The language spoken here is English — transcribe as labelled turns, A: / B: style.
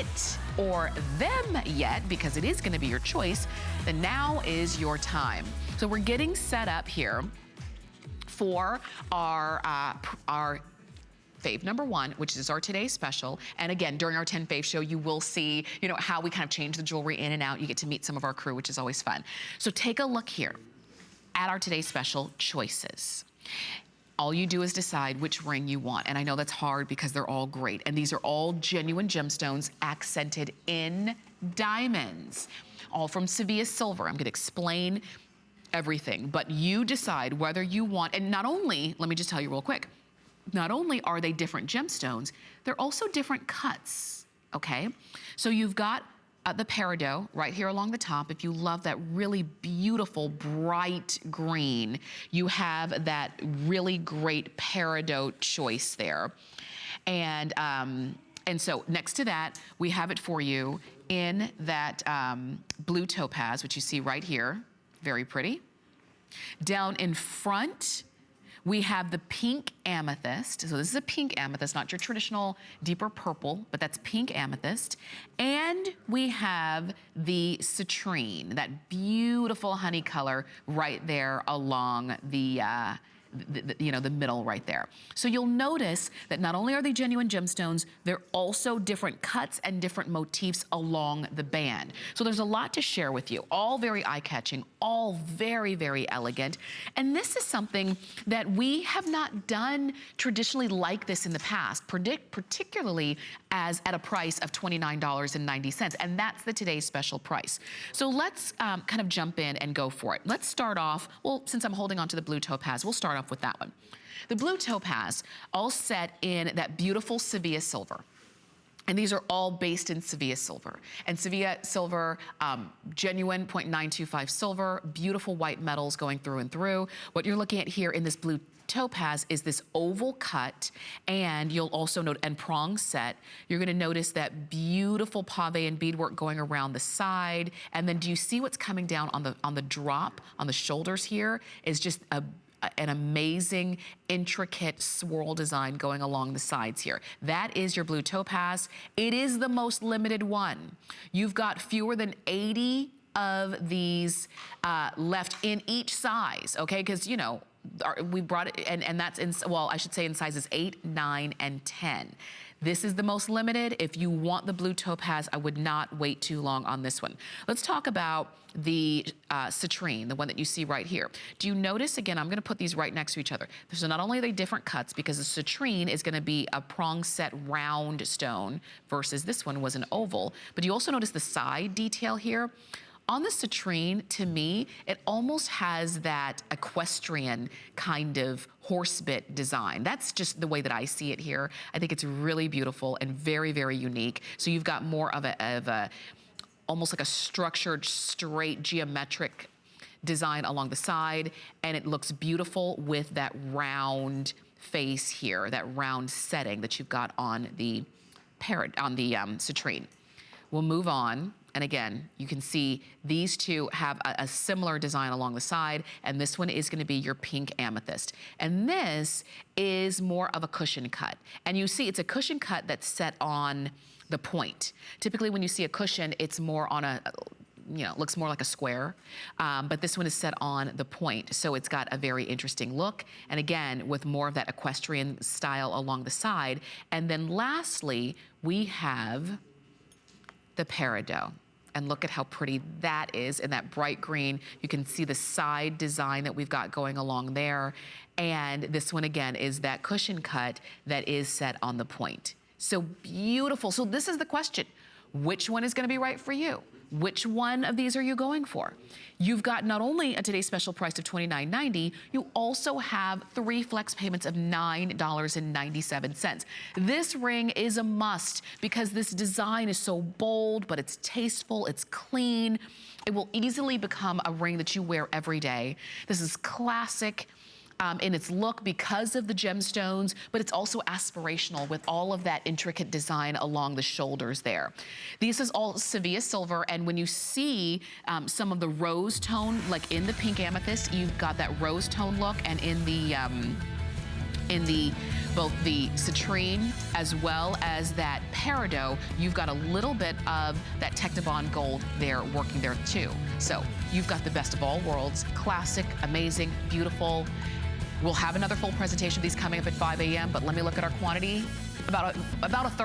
A: it or them yet, because it is gonna be your choice, then now is your time. So we're getting set up here for our fave number one, which is our today's special. And again, during our 10 fave show, you will see, you know, how we kind of change the jewelry in and out. You get to meet some of our crew, which is always fun. So take a look here at our today's special choices. All you do is decide which ring you want. And I know that's hard because they're all great. And these are all genuine gemstones accented in diamonds, all from Sevilla silver. I'm gonna explain everything, but you decide whether you want, and not only, let me just tell you real quick, not only are they different gemstones, they're also different cuts, okay? So you've got the peridot right here along the top. If you love that really beautiful, bright green, you have that really great peridot choice there. And so next to that, we have it for you in that blue topaz, which you see right here. Very pretty. Down in front, we have the pink amethyst. So this is a pink amethyst, not your traditional deeper purple, but that's pink amethyst. And we have the citrine, that beautiful honey color right there along the you know, the middle right there. So you'll notice that not only are they genuine gemstones, they're also different cuts and different motifs along the band. So there's a lot to share with you, all very eye-catching, all very, very elegant. And this is something that we have not done traditionally like this in the past, particularly as at a price of $29.90. And that's the today's special price. So let's kind of jump in and go for it. Let's start off, well, since I'm holding on to the blue topaz, we'll start off with that one. The blue topaz, all set in that beautiful Sevilla silver. And these are all based in Sevilla silver. And Sevilla silver, genuine 0.925 silver, beautiful white metals going through and through. What you're looking at here in this blue topaz is this oval cut, and you'll also note, and prong set. You're gonna notice that beautiful pave and beadwork going around the side. And then do you see what's coming down on the drop, on the shoulders here, is just an amazing, intricate swirl design going along the sides here. That is your blue topaz. It is the most limited one. You've got fewer than 80 of these left in each size, okay? Because, you know, we brought it, and that's in, well, I should say in sizes 8, 9, and 10. This is the most limited. If you want the blue topaz, I would not wait too long on this one. Let's talk about the citrine, the one that you see right here. Do you notice, again, I'm gonna put these right next to each other. So not only are they different cuts, because the citrine is gonna be a prong set round stone versus this one was an oval, but you also notice the side detail here. On the citrine, to me, it almost has that equestrian kind of horse bit design. That's just the way that I see it here. I think it's really beautiful and very, very unique. So you've got more of a almost like a structured, straight, geometric design along the side, and it looks beautiful with that round face here, that round setting that you've got on the citrine. We'll move on. And again, you can see these two have a similar design along the side, and this one is gonna be your pink amethyst. And this is more of a cushion cut. And you see it's a cushion cut that's set on the point. Typically when you see a cushion, it's more on a, you know, looks more like a square, but this one is set on the point. So it's got a very interesting look. And again, with more of that equestrian style along the side. And then lastly, we have the peridot. And look at how pretty that is in that bright green. You can see the side design that we've got going along there. And this one again is that cushion cut that is set on the point. So beautiful. So this is the question. Which one is gonna be right for you? Which one of these are you going for? You've got not only a today's special price of $29.90, you also have 3 flex payments of $9.97. This ring is a must because this design is so bold, but it's tasteful, it's clean. It will easily become a ring that you wear every day. This is classic in its look because of the gemstones, but it's also aspirational with all of that intricate design along the shoulders there. This is all Sevilla silver, and when you see some of the rose tone, like in the pink amethyst, you've got that rose tone look, and in the in the both the citrine as well as that peridot, you've got a little bit of that Technibond gold there working there too. So you've got the best of all worlds, classic, amazing, beautiful. We'll have another full presentation of these coming up at 5 a.m., but let me look at our quantity. About a third.